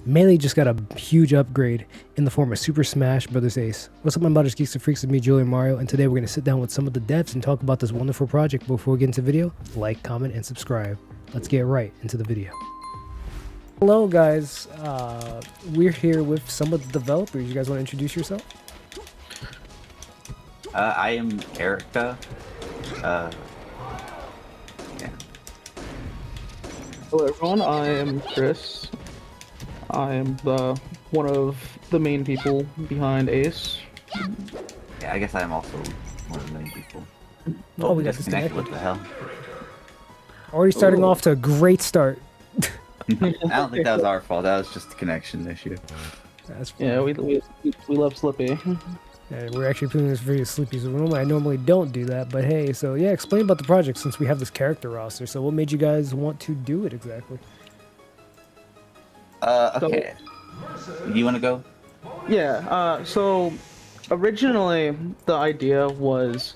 Melee just got a huge upgrade in the form of Super Smash Bros. Ace. What's up, my modders, geeks, and freaks? It's me, Julianmario, and today we're going to sit down with some of the devs and talk about this wonderful project. Before we get into the video, like, comment, and subscribe. Let's get right into the video. Hello, guys. We're here with some of the developers. You guys want to introduce yourself? I am Erica. Yeah. Hello everyone, I am Chris. I am one of the main people behind Ace. Yeah, I guess I am also one of the main people. Oh, we got disconnected. disconnected. What the hell? Already starting off to a great start. I don't think that was our fault. That was just a connection issue. That's Yeah, we love Slippy. Yeah, we're actually putting this video sleepy, so I normally don't do that, but hey, so yeah, explain about the project since we have this character roster. So what made you guys want to do it exactly? Okay. You want to go? Yeah, so originally the idea was,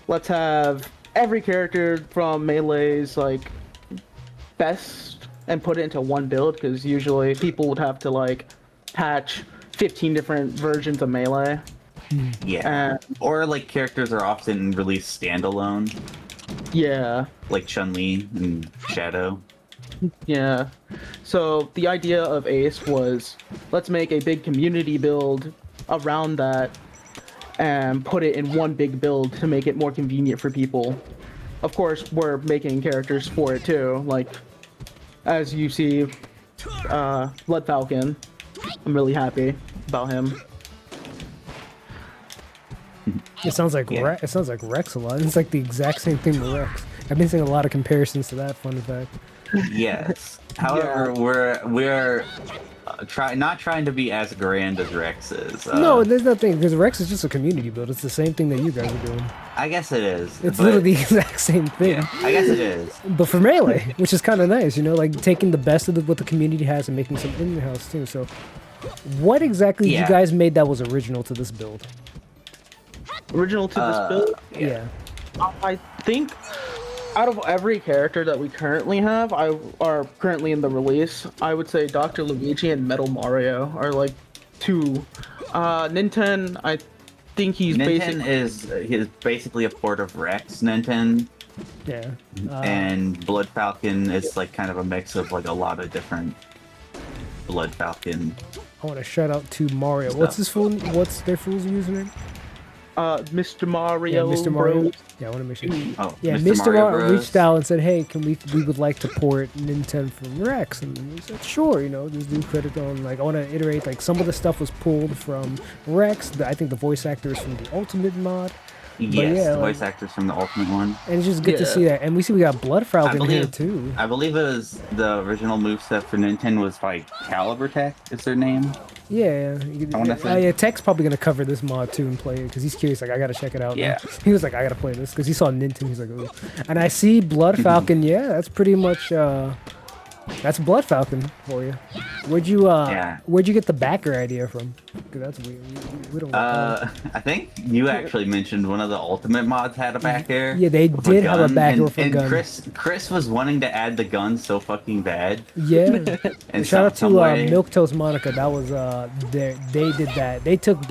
let's have every character from Melee's, like, best and put it into one build, because usually people would have to, like, patch 15 different versions of Melee. Yeah. Or, like, characters are often released standalone. Yeah. Like Chun-Li and Shadow. Yeah. So the idea of Ace was, let's make a big community build around that and put it in one big build to make it more convenient for people. Of course, we're making characters for it too. Like, as you see, Blood Falcon. I'm really happy about him. It sounds like it sounds like Rex a lot. It's like the exact same thing with Rex. I've been seeing a lot of comparisons to that. Fun fact. Yes. However, we're not trying to be as grand as Rex is. No, there's nothing, because Rex is just a community build. It's the same thing that you guys are doing. I guess it is. It's literally the exact same thing. Yeah, I guess it is. But for Melee, which is kind of nice, you know, like taking the best of what the community has and making some in-house too. So, what exactly you guys made that was original to this build? Original to this build? Yeah. I think out of every character that we currently have, are currently in the release, I would say Dr. Luigi and Metal Mario are like two. Ninten, I think he's he's basically a port of Rex. Ninten. Yeah. And Blood Falcon is like kind of a mix of like a lot of different Blood Falcon. I want to shout out to Mario. What's their fool's username? Mr. Mario. Yeah, Mr. Mario. Bros. Yeah, I want to make sure. Oh, yeah, Mr. Mario reached out and said, "Hey, we would like to port Nintendo from Rex?" And we said, "Sure." You know, just do credit on, like, I want to iterate, like, some of the stuff was pulled from Rex. I think the voice actor is from the Ultimate mod. Yes, yeah, the voice actors from the Ultimate one. And it's just good to see that. And we got Blood Falcon here too. I believe it was the original moveset for Nintendo was by Caliber Tech, is their name. Yeah, yeah. Tech's probably gonna cover this mod too and play it because he's curious. Like, I gotta check it out. Yeah, now. He was like, I gotta play this because he saw Nintendo. He's like, ooh. And I see Blood Falcon. Yeah, that's pretty much that's Blood Falcon for you. Where'd you get the backer idea from? Because that's weird. We don't. I think you actually mentioned one of the Ultimate mods had a backer. Yeah, they did have a backer for a gun. Chris was wanting to add the gun so fucking bad. Yeah. And shout out to Milktoast Monica. That was they did that. They took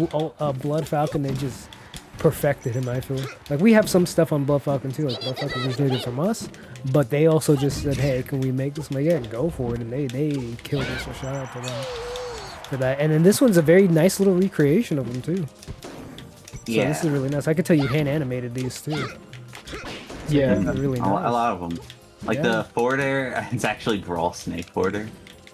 Blood Falcon and just perfected him. I feel like we have some stuff on Blood Falcon too. Like, Blood Falcon originated from us, but they also just said, "Hey, can we make this?" I'm like, yeah, go for it, and they killed it. So shout out to them for that. And then this one's a very nice little recreation of them too. So yeah, this is really nice. I could tell you hand animated these too. So yeah, really nice. A lot of them. Like the forwarder, it's actually Brawl Snake forwarder.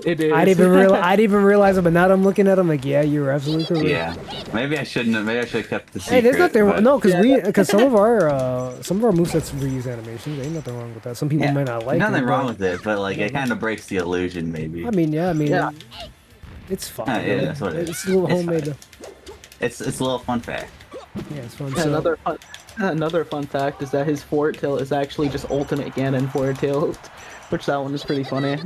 It is. I didn't even realize it, but now that I'm looking at them, like, yeah, you're absolutely correct. Yeah, maybe I shouldn't have. Maybe I should have kept the secret. Hey, there's nothing wrong. No, because some of our movesets reuse animations. Ain't nothing wrong with that. Some people might not like it. Nothing wrong with it, but like it kind of breaks the illusion, maybe. I mean, it's fine. Yeah, that's what it is. It's a little homemade. It's a little fun fact. Yeah, it's fun. So, another fun fact is that his forward tilt is actually just Ultimate Ganon forward tilt, which that one is pretty funny.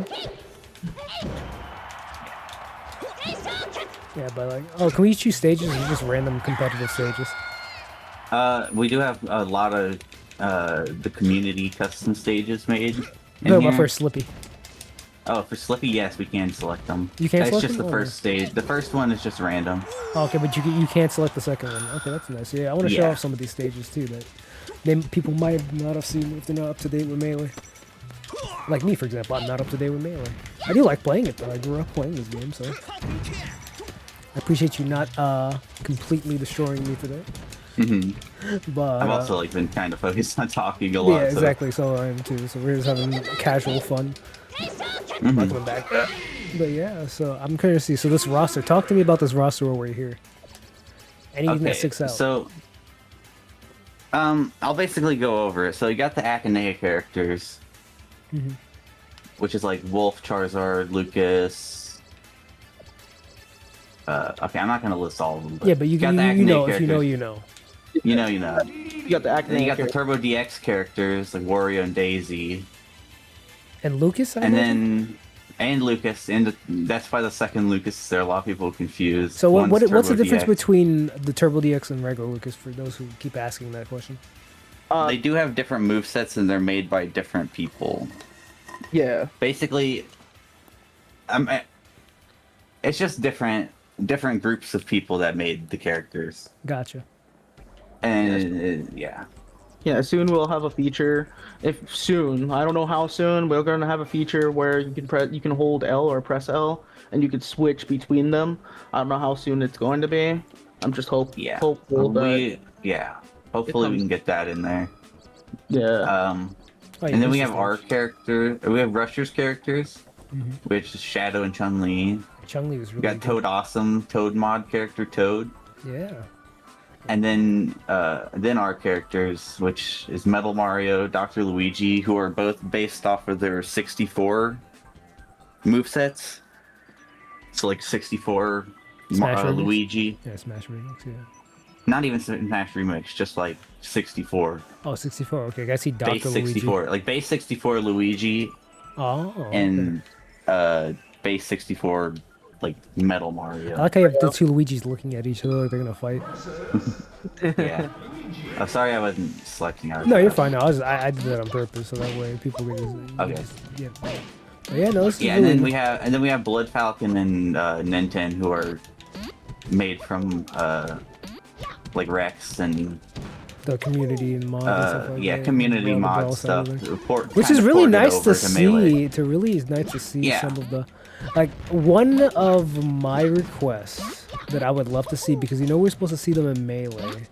Yeah, but like, can we choose stages or just random competitive stages? We do have a lot of the community custom stages made. No, my first Slippy. Oh, for Slippy, yes, we can select them. You can't It's select just them? the Oh, first stage. The first one is just random. Oh, okay, but you can't select the second one. Okay, that's nice. Yeah, I want to show Yeah. off some of these stages too that people might not have seen if they're not up to date with Melee. Like me, for example, I'm not up to date with Melee. I do like playing it though. I grew up playing this game, so I appreciate you not completely destroying me today. But I've also like been kind of focused on talking a lot. yeah, exactly. So I am too. So we're just having casual fun. Not coming back. But yeah, so I'm curious to see. So this roster, talk to me about this roster while we're here. Anything that sticks out. So, I'll basically go over it. So you got the Akanea characters, which is like Wolf, Charizard, Lucas. Okay, I'm not gonna list all of them. But yeah, but you got the you Akanea know, if characters. you know, you know. You know, you know. You got the acting. Then you got the Turbo DX characters like Wario and Daisy, And Lucas, I and imagine? then Lucas, and that's why the second Lucas. There are a lot of people confused. So One's what's the Turbo difference DX. between the Turbo DX and regular Lucas for those who keep asking that question? They do have different movesets, and they're made by different people. Yeah. Basically, it's just different groups of people that made the characters, Gotcha. and yeah. Yeah, soon we'll have a feature. If soon, I don't know how soon, we're gonna have a feature where you can hold L or press L, and you can switch between them. I don't know how soon it's going to be. I'm just hopeful that Hopefully we comes- can get that in there. yeah. Oh, And then we this have is our nice. character. We have Rusher's characters, which is Shadow and Chun Li. Chun-Li was We really got Toad Awesome, Toad mod character Toad. good. Yeah. And then our characters, which is Metal Mario, Dr. Luigi, who are both based off of their 64 movesets. So like 64 Smash Remix? Luigi. Yeah, Smash Remix, yeah. Not even Smash Remix, just like 64. Oh, 64. Okay, I see Dr. Base Luigi. 64. Like base 64 Luigi Oh, and base 64 like Metal Mario. I like how you have the two Luigis looking at each other like they're gonna fight. Yeah. I'm sorry I wasn't selecting out. No, you're fine. No, I did that on purpose so that way people can just, Okay. yeah. But yeah, no, this is Yeah, and really then we have Blood Falcon and Ninten, who are made from like Rex and the community and mod and stuff like that. community Well, the mod Brawl stuff. side of it. Which is really nice to Melee. see. To really is nice to see Yeah. some of the, like one of my requests that I would love to see, because we're supposed to see them in Melee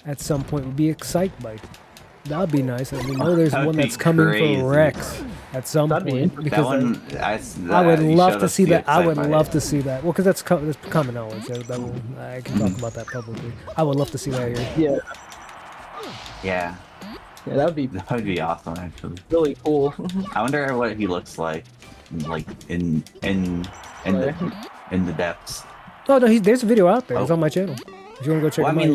at some point, would be Excite Bike. That would be nice. I mean, there's That would one be that's coming crazy. for Rex at some That'd be point, interesting. because I would love to see that. I would love to see that. Well, because that's common knowledge. I can talk about that publicly. I would love to see that here. Yeah. Yeah, Yeah, that would be that would be awesome actually. really cool. I wonder what he looks like in the depths. Oh no, there's a video out there. It's Oh. on my channel. If you want to go check Well, I it mean,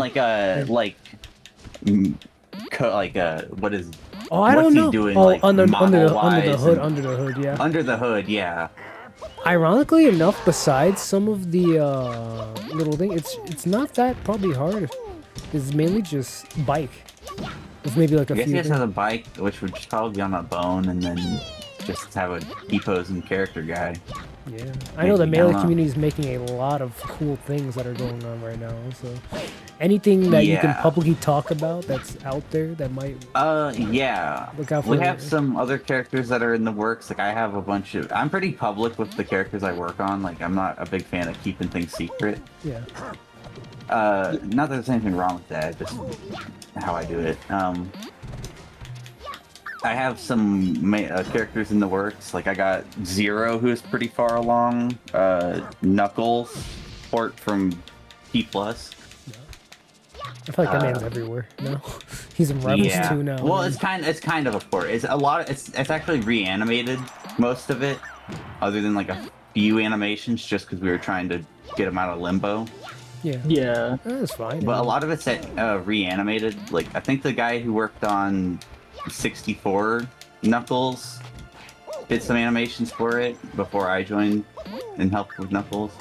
out. what is? Oh, I what's don't he know. doing, Oh, like, under the model-wise hood, and- under the hood, yeah. Under the hood, yeah. Ironically enough, besides some of the little thing, it's not that probably hard. It's mainly just bike. It's maybe like a I guess few. he just things. has a bike, which would just probably be on a bone, and then just have a e-posing character guy. Yeah, I know the Maybe, I Melee don't know. community is making a lot of cool things that are going on right now. So anything that you can Yeah. publicly talk about that's out there that might Yeah. look out for. We have some other characters that are in the works. Like I have a bunch of. I'm pretty public with the characters I work on. Like I'm not a big fan of keeping things secret. Yeah. Not that there's anything wrong with that. Just how I do it. I have some characters in the works. Like I got Zero, who's pretty far along. Knuckles, port from P+. I feel like that man's everywhere. No, he's in Rebels too now. Well, it's kind of a port. It's a lot. It's actually reanimated, most of it, other than like a few animations, just because we were trying to get him out of limbo. Yeah. Yeah. That's fine. But a lot of it's reanimated. Like I think the guy who worked on 64 Knuckles did some animations for it before I joined and helped with Knuckles.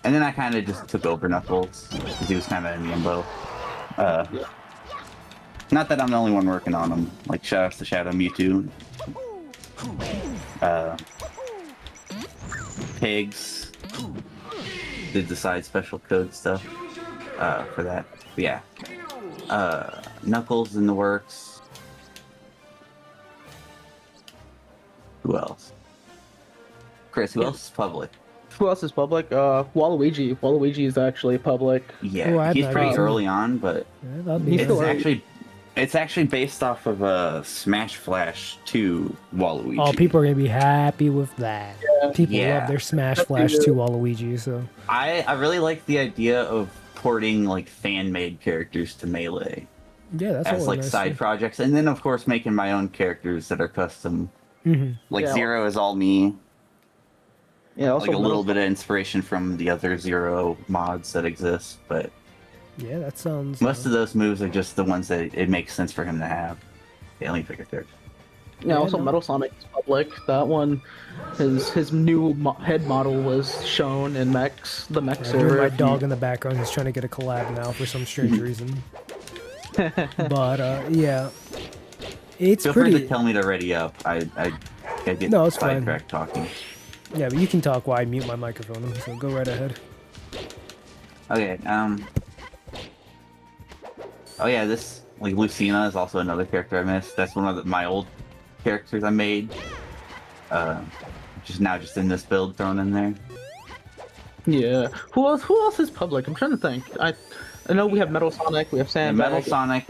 And then I kind of just took over Knuckles because he was kind of in limbo. Not that I'm the only one working on him. Like shout out to Shadow Mewtwo. Pigs did the side special code stuff for that. But yeah. Knuckles in the works. Who else? Chris, who else is public? Who else is public? Waluigi. Waluigi is actually public. Yeah, Oh, I had he's no pretty idea. early on, but Yeah, that'd be He's nice. still early. it's actually based off of Smash Flash 2 Waluigi. Oh, people are gonna be happy with that. People Yeah. love their Smash Flash 2 Waluigi, so I really like the idea of porting like fan-made characters to Melee yeah, that's as always like nice. side projects, and then of course making my own characters that are custom. Mm-hmm. Like Yeah. Zero is all me. Yeah, also Like a little bit of inspiration from the other Zero mods that exist, but Yeah, that sounds. most of those moves are just the ones that it makes sense for him to have. Yeah, let me pick a character. Yeah, also no. Metal Sonic is public. That one, his new head model was shown in Mechs, the Mech I hear server. my If you- dog in the background. He's trying to get a collab now for some strange reason. But yeah, it's Feel free pretty. to tell me to ready up. I get No, it's fine. sidetracked talking. Yeah, but you can talk while I mute my microphone, so go right ahead. Okay, oh yeah, this, like, Lucina is also another character I missed. That's one of my old characters I made. Just now just in this build thrown in there. Yeah. Who else? Who else is public? I'm trying to think. I know we have Metal Sonic. We have And Sandbag. Metal Sonic,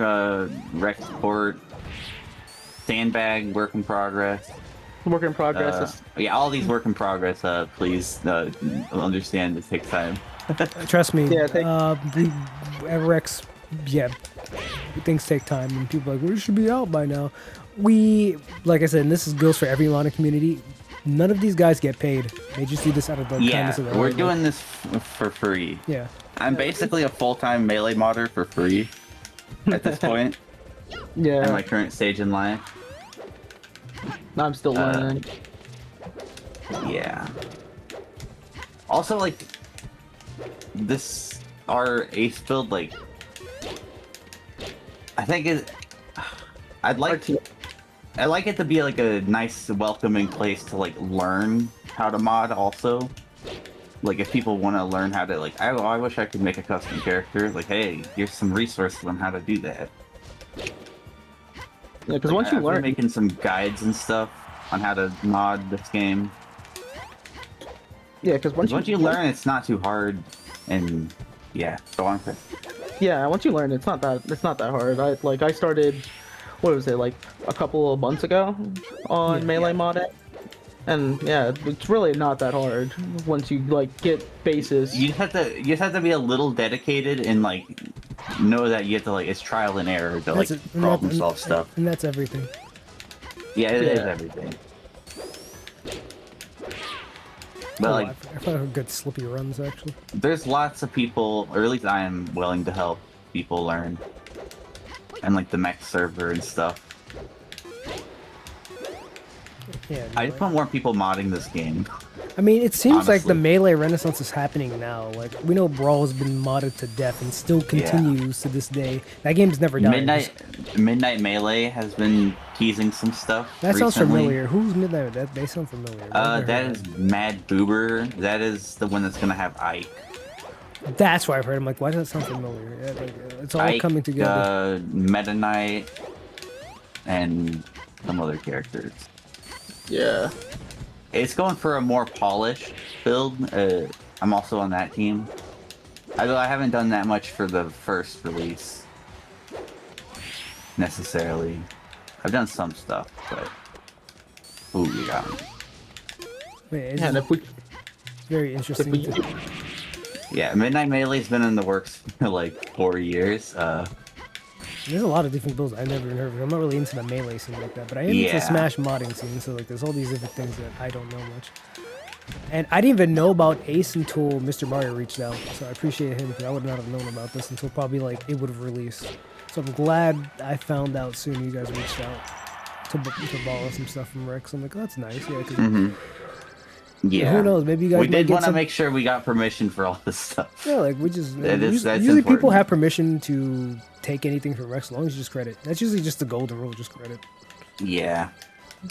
Rex Port, Sandbag, work in progress. Work in progress. Yeah, all these work in progress, please understand it takes time. Trust me. Yeah, At Rex, yeah, things take time, and people are like, we should be out by now. We, like I said, and goes for every Lana community. None of these guys get paid. They just do this out of the Yeah, kindness of their we're heart. doing this for free. Yeah. I'm basically a full-time Melee modder for free at this point Yeah. in my current stage in life. I'm still learning. Yeah. Also, like, our ace build, like, I think I'd like it to be like a nice, welcoming place to like learn how to mod. Also, like if people want to learn how to, like, I wish I could make a custom character. Like, hey, here's some resources on how to do that. Yeah, because Like, once you I've been learn, making some guides and stuff on how to mod this game. yeah, because Once you learn, it's not too hard, and yeah, go on, Chris. Yeah, once you learn, it's not that hard. I started, what was it, like a couple of months ago on Melee modding, and yeah, it's really not that hard once you like get bases. You just have to be a little dedicated and like know that you have to, like, it's trial and error to like That's it. problem solve stuff. And that's everything. Yeah, it is Yeah. everything. But Oh, like, I found good slippy runs actually. there's lots of people, or at least I am willing to help people learn, and like the mech server and stuff. Yeah. I just want more people modding this game. I mean, it seems like the honestly. Melee Renaissance is happening now. Like, we know Brawl has been modded to death and still continues to this day. That game's never died. Midnight Melee has been teasing some stuff. That sounds recently. familiar. Who's Midnight? They sound familiar. I've never That heard is Mad Boober. That is the one that's gonna have Ike. of it. That's why I've heard. I'm like, why does that sound familiar? Yeah, like, it's all Ike, coming together. Meta Knight, and some other characters. Yeah. It's going for a more polished build. I'm also on that team. Although I haven't done that much for the first release, necessarily. I've done some stuff, but... Ooh, you got me. Wait, it's And if we, very interesting. we- to- Yeah, Midnight Melee's been in the works for like 4 years. There's a lot of different builds I never even heard of. I'm not really into the Melee scene like that, but I am into Yeah. Smash modding scene, so like there's all these different things that I don't know much. And I didn't even know about Ace until Mr. Mario reached out, so I appreciate him because I would not have known about this until probably like it would have released. So I'm glad I found out soon you guys reached out to borrow some stuff from Rex. I'm like, oh, that's nice, yeah. 'Cause Yeah. who knows? Maybe you guys We might did get want to some. make sure we got permission for all this stuff. Yeah, like we just That is- that's usually people important. have permission to take anything from Rex as long as you just credit. That's usually just the golden rule, just credit. Yeah.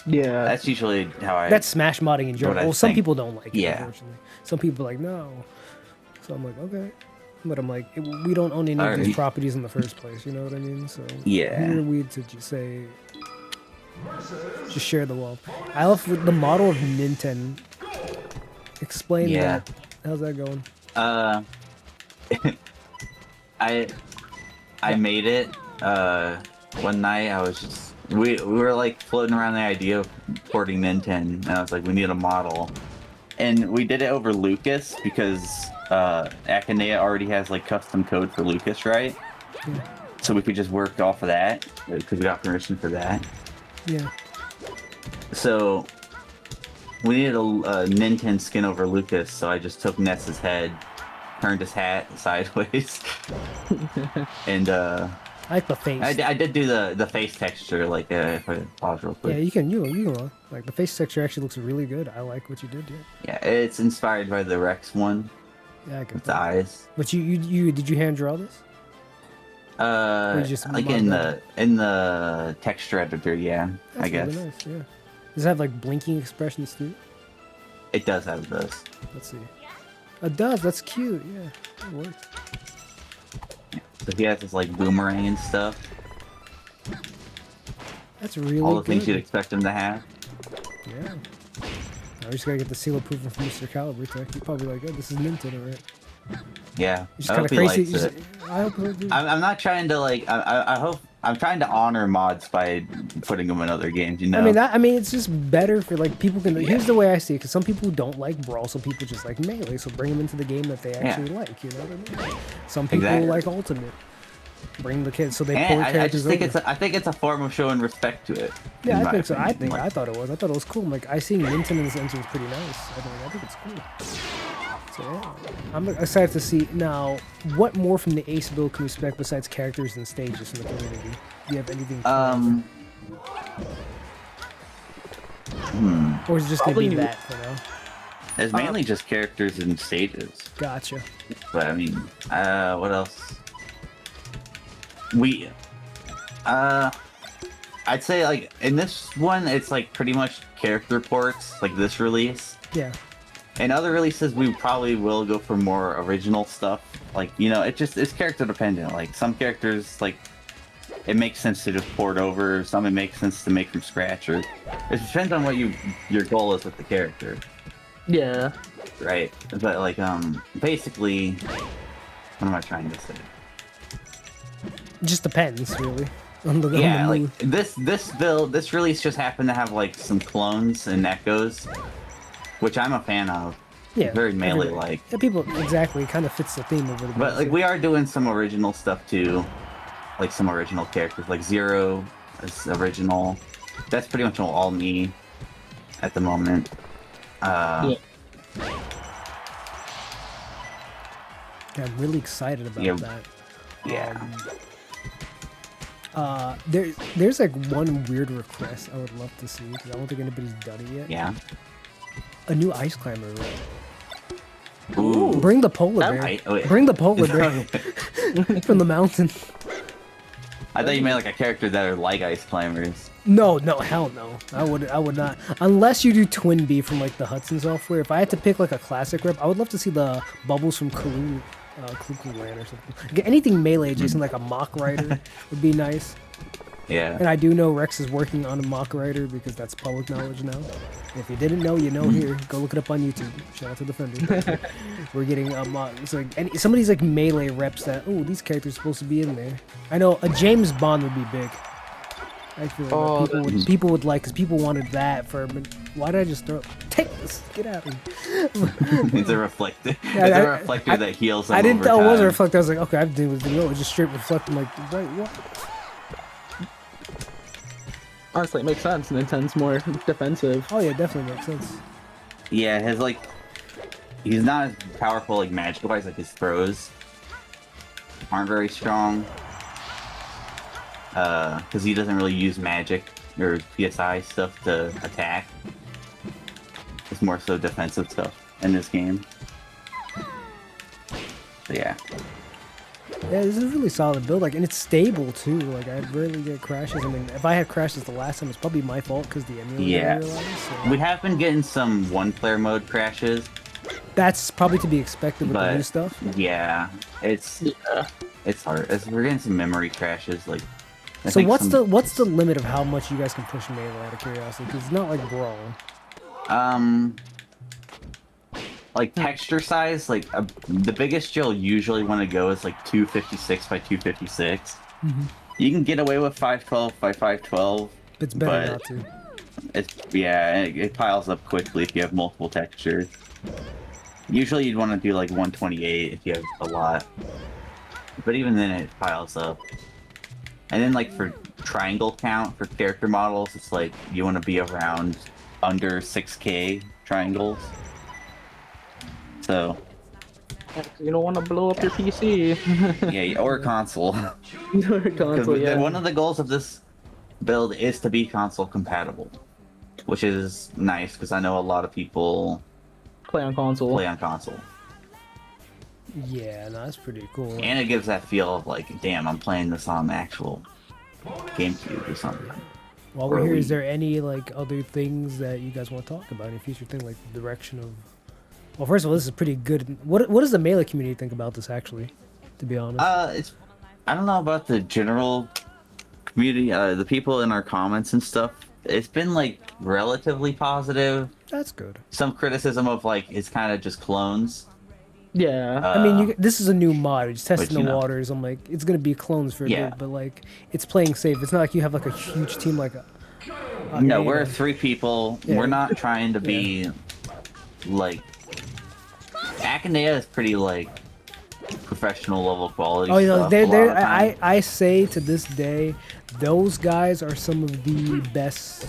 Yeah. That's usually how I. That's Smash modding in general. What I Well, some think. people don't like it, Yeah. unfortunately. Some people are like, no. So I'm like, okay. But I'm like, we don't own any of Alright. these properties in the first place, you know what I mean? So Yeah. who are we to just say, just share the wealth? I love the model of Nintendo. Explain Yeah. that. How's that going? I made it. One night I was just we were like floating around the idea of porting Nintendo, and I was like, we need a model, and we did it over Lucas because Akanea already has like custom code for Lucas, right? Yeah. So we could just work off of that because we got permission for that. Yeah. So we needed a Nintendo skin over Lucas, so I just took Ness's head, turned his hat sideways, and I like the face. I did do the face texture, like if I pause real quick. Yeah, you can like the face texture actually looks really good. I like what you did. Yeah. Yeah, it's inspired by the Rex one Yeah, I can. with the eyes. But you did you hand draw this? Or you just Like modeled in the texture editor, yeah, That's I guess really nice. Yeah. Does it have like blinking expressions too? it does have those. Let's see. It does. That's cute. Yeah, it works. So he has this like boomerang and stuff. That's really All the good. things you'd expect him to have. Yeah. Now we just gotta get the seal approval from Mr. Caliber Tech. He's probably like, oh, this is Nintendo, right? Yeah, It's I kind hope of he crazy. likes it. I hope he do. I'm not trying to like. I hope I'm trying to honor mods by putting them in other games. You know. I mean, it's just better for like people can. Here's the way I see it, because some people don't like Brawl, some people just like Melee. So bring them into the game that they actually like. You know what I mean? Some people Exactly. like Ultimate. Bring the kids so they And pull I characters just think over. I think it's a form of showing respect to it. Yeah, in I my think so. opinion. I Like, thought it was. I thought it was cool. Like I seen Nintendo in this entry was pretty nice. I think it's cool. So yeah, I'm excited to see now what more from the Ace build can we expect besides characters and stages from the community. Do you have anything? Or is it just gonna Probably be new- that for now? It's mainly just characters and stages. Gotcha. But I mean, what else? I'd say like in this one, it's like pretty much character reports, like this release. Yeah. In other releases, we probably will go for more original stuff. Like, you know, it's character dependent. Like some characters, like it makes sense to just port over. Some it makes sense to make from scratch, or it depends on what your goal is with the character, Yeah. right? But like, basically, what am I trying to say? It just depends, really. On the Yeah, mood. like this release just happened to have like some clones and echoes, which I'm a fan of. Yeah. Very melee everybody- like. Yeah, people exactly. It kind of fits the theme of it. But like we are doing some original stuff too, like some original characters. Like Zero is original. That's pretty much all me at the moment. Yeah. Yeah, I'm really excited about Yeah. that. Yeah. There's like one weird request I would love to see because I don't think anybody's done it yet. Yeah. A new ice climber. Right? Ooh. Bring the polar That bear. might- wait. Bring the polar bear from the mountain. I thought you meant like a character that are like ice climbers. No, hell no. I would not. Unless you do Twin B from like the Hudson software. If I had to pick like a classic rep, I would love to see the bubbles from Kuku Land or something. Like, anything melee adjacent, like a Mach Rider, would be nice. Yeah. And I do know Rex is working on a Mach Rider because that's public knowledge now. If you didn't know, you know here. Go look it up on YouTube. Shout out to Defender. We're getting a Mach. It's like some of these like melee reps that these characters are supposed to be in there. I know a James Bond would be big. I feel like people would like because people wanted that for. But why did I just throw? Take this. Get out of here. It's a reflector. Yeah, It's I- a reflector that heals them I didn't. over Oh, it was a time. reflector. I was like, okay, I've been with the no, it's just straight reflect. I'm like, wait, what? Honestly, it makes sense. Nintendo's more defensive. Oh yeah, definitely makes sense. Yeah, his like, he's not as powerful like magical wise. Like his throws aren't very strong. Because he doesn't really use magic or PSI stuff to attack. It's more so defensive stuff in this game. So yeah. Yeah, this is a really solid build, like, and it's stable too. Like, I rarely get crashes. I mean, if I had crashes the last time, it's probably my fault because the emulator Yeah. realized, so. We have been getting some one-player mode crashes, That's probably to be expected with the but new stuff. yeah, it's hard. We're getting some memory crashes, like. I So think what's the limit of how much you guys can push Melee out of curiosity? Because it's not like Brawl. Like texture size, like the biggest you'll usually want to go is like 256 by 256. You can get away with 512 by 512. It's better not to. It piles up quickly if you have multiple textures. Usually you'd want to do like 128 if you have a lot, but even then it piles up. And then like for triangle count for character models, it's like you want to be around under 6K triangles. So you don't want to blow up your PC. yeah, or console. Or console, yeah. One of the goals of this build is to be console compatible, which is nice because I know a lot of people Play on console. play on console, Yeah, no, that's pretty cool. and it gives that feel of like, damn, I'm playing this on the actual GameCube or something. While we're here, is there any like other things that you guys want to talk about? Any future thing, like the direction of? Well, first of all, this is pretty good. What does the Melee community think about this? Actually, to be honest. I don't know about the general community, the people in our comments and stuff. It's been like relatively positive. That's good. Some criticism of like it's kind of just clones. Yeah. I mean, this is a new mod. It's testing you the know. waters. I'm like, it's gonna be clones for a Yeah. bit, but like, it's playing safe. It's not like you have like a huge team like. No, you we're know. 3 people. Yeah. We're not trying to be like. Akanea is pretty like professional level quality. Oh, you know, stuff a lot of the time. I say to this day, those guys are some of the best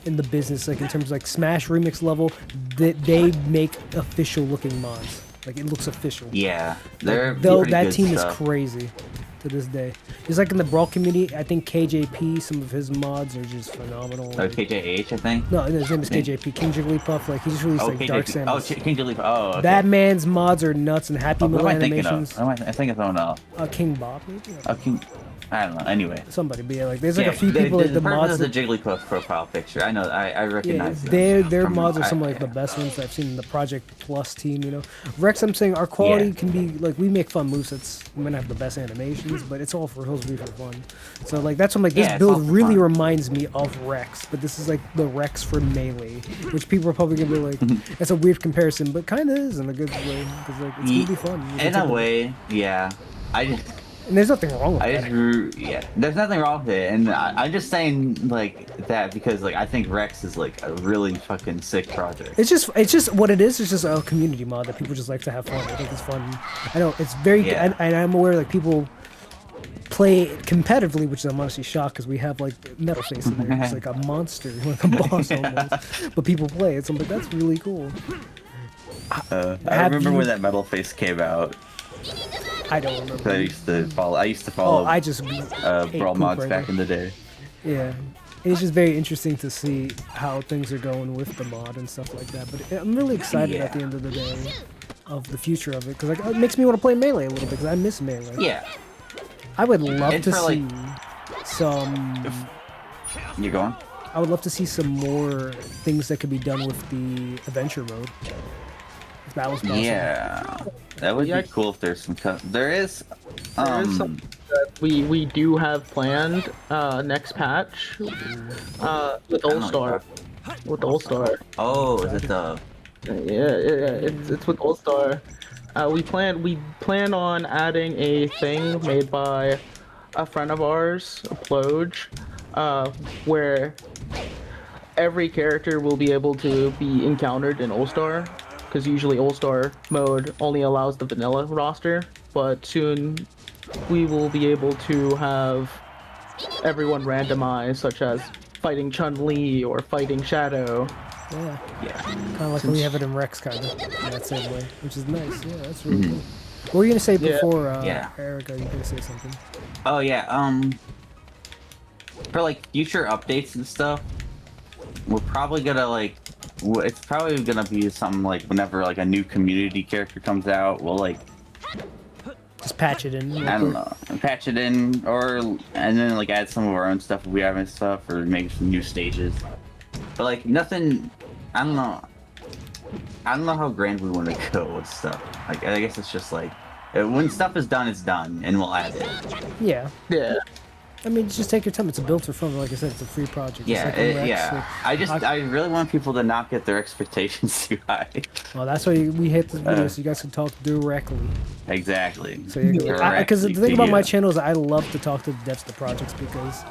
in the business. Like in terms of like Smash Remix level, they make official looking mods. Like it looks official. Yeah, they're Though pretty that good team stuff. is crazy to this day. Just like in the Brawl community, I think KJP, some of his mods are just phenomenal. Oh, Like, KJH, I think. no, his name is KJP, King Jigglypuff. Like he just released like Dark KJP. Samus. King Jigglypuff. Oh, okay. That man's mods are nuts and Happy Who Meal am I thinking animations. of? I think of someone else. King Bob, maybe. King. I don't know. Anyway. Somebody, but yeah, like there's like a few people like the purpose mods. of the Jigglypuff profile picture. I know. I Yeah, recognize them their from- mods are some I- like the best ones I've seen in the Project Plus team. You know, Rex, I'm saying our quality Yeah. can be like we make fun movesets. We might not have the best animations, but it's all for supposed to be for fun. So like that's what I'm like. This Yeah, it's all build for really fun. reminds me of Rex, but this is like the Rex for Melee, which people are probably gonna be like, that's a weird comparison, but kind of is in a good way because like it's gonna be fun. You can In take a way, yeah. and there's nothing wrong with that. There's nothing wrong with it, and I'm just saying like that because like I think Rex is like a really fucking sick project. It's just what it is. It's just a community mod that people just like to have fun. I think it's fun. I know it's very, Yeah. and I'm aware like people play competitively, which I'm honestly shocked because we have like Metal Face in there. It's like a monster, like a boss almost. But people play it, so I'm like, that's really cool. I Have remember you- when that Metal Face came out. I don't remember. I used to follow. Oh, I just ate Brawl poop mods right back there. in the day. Yeah. It's just very interesting to see how things are going with the mod and stuff like that. But I'm really excited at the end of the day of the future of it because like, it makes me want to play Melee a little bit because I miss Melee. Yeah. I would love And to for, like- see some. You going? I would love to see some more things that could be done with the adventure mode. If that was possible. Yeah. That would Yeah. be cool if there's some. There is. There is some that we do have planned next patch with All Star. With All Star. Oh, is it the? Yeah, it's with All Star. We plan on adding a thing made by a friend of ours, Ploj, where every character will be able to be encountered in All Star, because usually All Star mode only allows the vanilla roster, but soon we will be able to have everyone randomized, such as fighting Chun-Li or fighting Shadow. Yeah. Yeah. Kind of like when we have it in Rex, kind of in that same way, which is nice. Yeah, that's really cool. What were you gonna say Yeah. before, Yeah. Erica? You were gonna say something? Oh yeah. For like future updates and stuff, we're probably gonna like. It's probably gonna be something like whenever like a new community character comes out, we'll like Just patch it in. I don't know, patch it in, and then like add some of our own stuff if we have any stuff, or make some new stages. But like nothing, I don't know. I don't know how grand we want to go with stuff. Like I guess it's just like when stuff is done, it's done, and we'll add it. Yeah. Yeah. I mean, just take your time. It's a build for fun. Like I said, it's a free project. Yeah, It's like a Rex, yeah. like, I really want people to not get their expectations too high. well, that's why we hit this video so you guys can talk directly. Exactly. So because the thing about my channel is I love to talk to the devs of the projects because,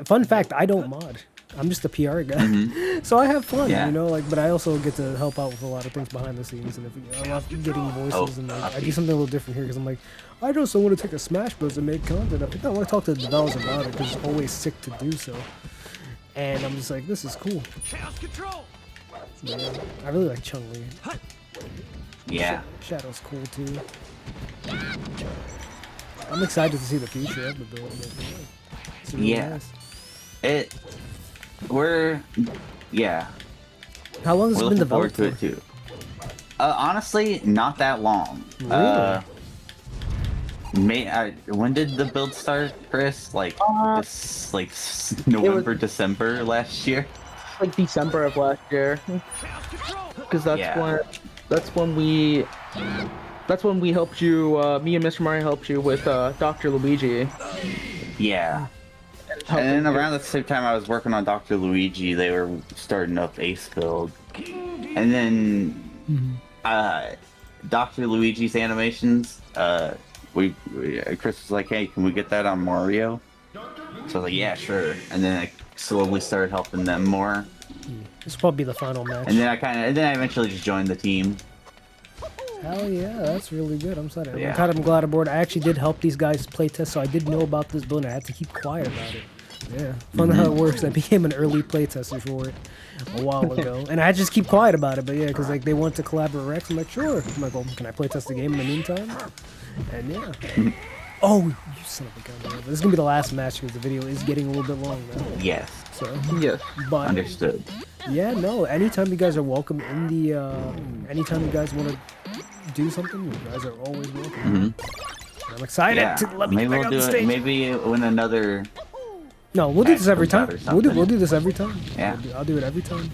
fun fact, I don't mod. I'm just a PR guy, so I have fun, Yeah. you know. Like, but I also get to help out with a lot of things behind the scenes, and I love getting voices, and like, I do something a little different here because I'm like, I just want to take a Smash Bros and make content. I want to talk to the developers about it because it's always sick to do so, and I'm just like, this is cool. Chaos control. Yeah, I really like Chun-Li. Yeah. Shadow's cool too. I'm excited to see the future of the build. It's really Yeah. nice. Yeah. How long has We're it been looking forward developed to for? it too. Honestly, not that long. Really? When did the build start, Chris? Like November, December last year. Like December of last year, because that's when we helped you. Me and Mr. Mario helped you with Dr. Luigi. Yeah. And then around the same time I was working on Dr. Luigi, they were starting up Ace build. And then Dr. Luigi's animations, Chris was like, hey, can we get that on Mario? So I was like, yeah, sure. And then I slowly started helping them more. This will probably be the final match. And then I eventually just joined the team. Hell yeah, that's really good. I'm sorry. Yeah. I'm glad I'm bored. I actually did help these guys playtest, so I did know about this build and I had to keep quiet about it. Yeah, fun how it works. I became an early playtester for it a while ago, and I just keep quiet about it. But yeah, because like they want to collaborate with Rex, I'm like, sure. I'm like, well, can I playtest the game in the meantime? And yeah. Oh, you son of a gun! This is gonna be the last match because the video is getting a little bit long now. Yes. So Yes. but Understood. yeah, no. Anytime you guys are welcome in the. Anytime you guys want to do something, you guys are always welcome. I'm excited Yeah. to let me Maybe back we'll on do the it. stage. Maybe when another. No, we'll do this every time. Comes out or We'll something. do this every time. Yeah. I'll do it every time.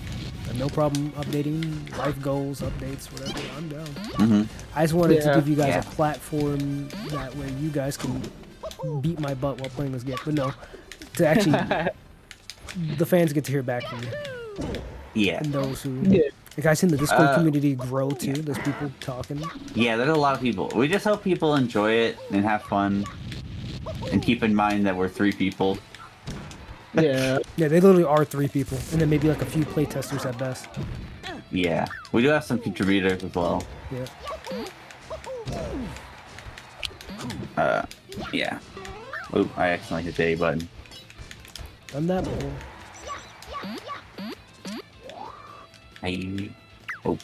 I have no problem updating life goals, updates, whatever. I'm down. I just wanted to give you guys a platform that way you guys can beat my butt while playing this game. But no, to actually, the fans get to hear back from you. Yeah. And those who, Yeah. like I seen the Discord community grow too. There's people talking. Yeah, there's a lot of people. We just hope people enjoy it and have fun. And keep in mind that we're 3 people. Yeah. Yeah, they literally are 3 people, and then maybe like a few playtesters at best. Yeah. We do have some contributors as well. Yeah. Yeah. Oop, I accidentally hit the A button. Done that before. Oh.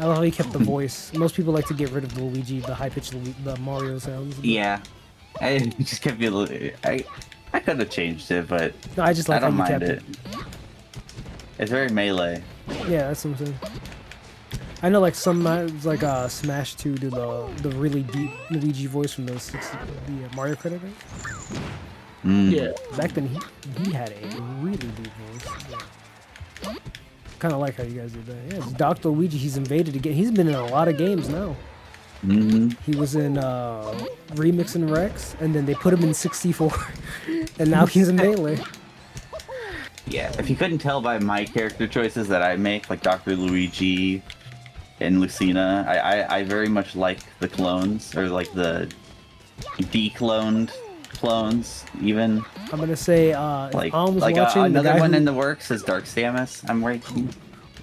I love how he kept the voice. Most people like to get rid of the Luigi, the high-pitched the Mario sounds. Yeah. I just kept a little. I could have changed it, but No, I just like I don't how you mind kept it. It's very melee. Yeah, that's what I'm saying. I know, like some like Smash 2 do the really deep Luigi voice from the Mario Kart, I think. Yeah. Back then, he had a really deep voice. Yeah. Kind of like how you guys did that. Yeah, it's Dr. Luigi. He's invaded again. He's been in a lot of games now. He was in Remix and Rex, and then they put him in 64, and now he's in Melee. Yeah. If you couldn't tell by my character choices that I make, like Dr. Luigi and Lucina, I very much like the clones, or like the decloned clones, even. I'm gonna say, Like, if Alm was watching, another the guy one who, in the works is Dark Samus. I'm rating.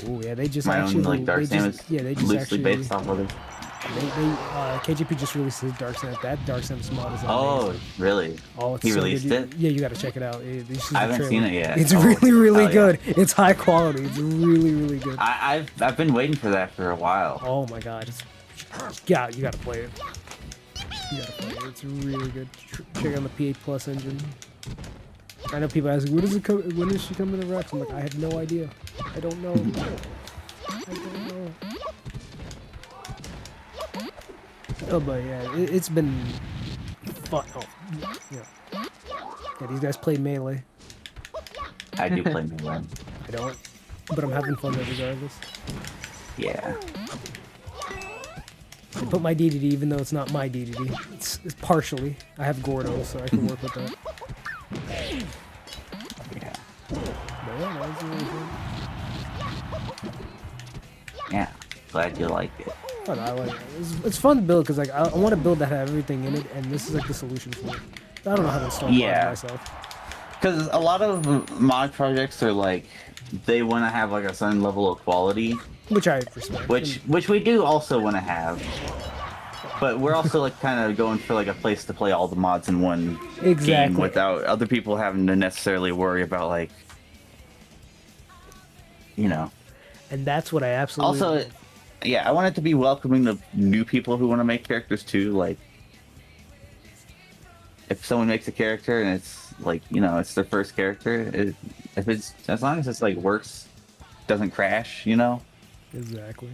Oh yeah, they just My actually, own like Dark they Samus. just, yeah, they just loosely actually, based off of it. KJP just released his Dark Samus. That Dark Samus mod is amazing. Oh, really? Oh, it's He so released good. it? Yeah, you gotta check it out. You should see the I haven't seen trailer. it yet. It's Oh, really, really hell yeah. good. It's high quality. It's really, really good. I've been waiting for that for a while. Oh my god, you gotta play it. You gotta play it. It's really good. Check out the P8 Plus engine. I know people ask, when does she come to the Rex? I'm like, I have no idea. I don't know. I don't know. Oh, but yeah, it's been fun. Oh, yeah. Yeah, these guys play Melee. I do play Melee. I don't, but I'm having fun regardless. Yeah. I put my DDD even though it's not my DDD. It's partially. I have Gordo, so I can work with that. Yeah. But yeah, that was really fun. Yeah. Glad you like it. Oh, no, I like it. It's fun to build because like I want to build that have everything in it, and this is like the solution for it. I don't know how to install mods myself. Because a lot of mod projects are like, they want to have like a certain level of quality. Which I respect. Which we do also want to have. But we're also like kind of going for like a place to play all the mods in one game without other people having to necessarily worry about like, you know. And that's what I absolutely also, yeah, I want it to be welcoming to new people who want to make characters too. Like, if someone makes a character and it's like, you know, it's their first character, if it's, as long as it's like works, doesn't crash, you know. Exactly.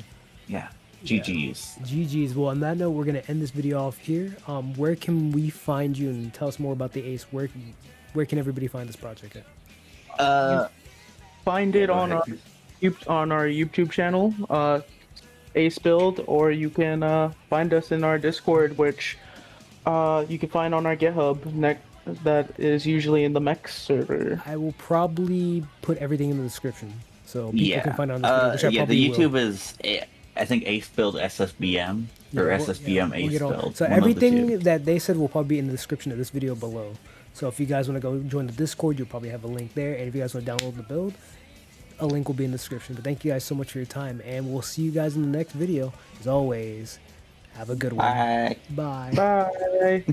Yeah. GG's. GG's. Well, on that note, we're gonna end this video off here. Where can we find you, and tell us more about the Ace? Where can everybody find this project at? Find it on our YouTube channel, Ace Build, or you can find us in our Discord, which you can find on our GitHub. That is usually in the Mex server. I will probably put everything in the description, so people can find it on this video. Which I the YouTube will. is, I think, Ace Build SSBM or SSBM Ace Build. So everything that they said will probably be in the description of this video below. So if you guys want to go join the Discord, you'll probably have a link there. And if you guys want to download the build, a link will be in the description. But thank you guys so much for your time, and we'll see you guys in the next video. As always, have a good one. Bye. Bye. Bye.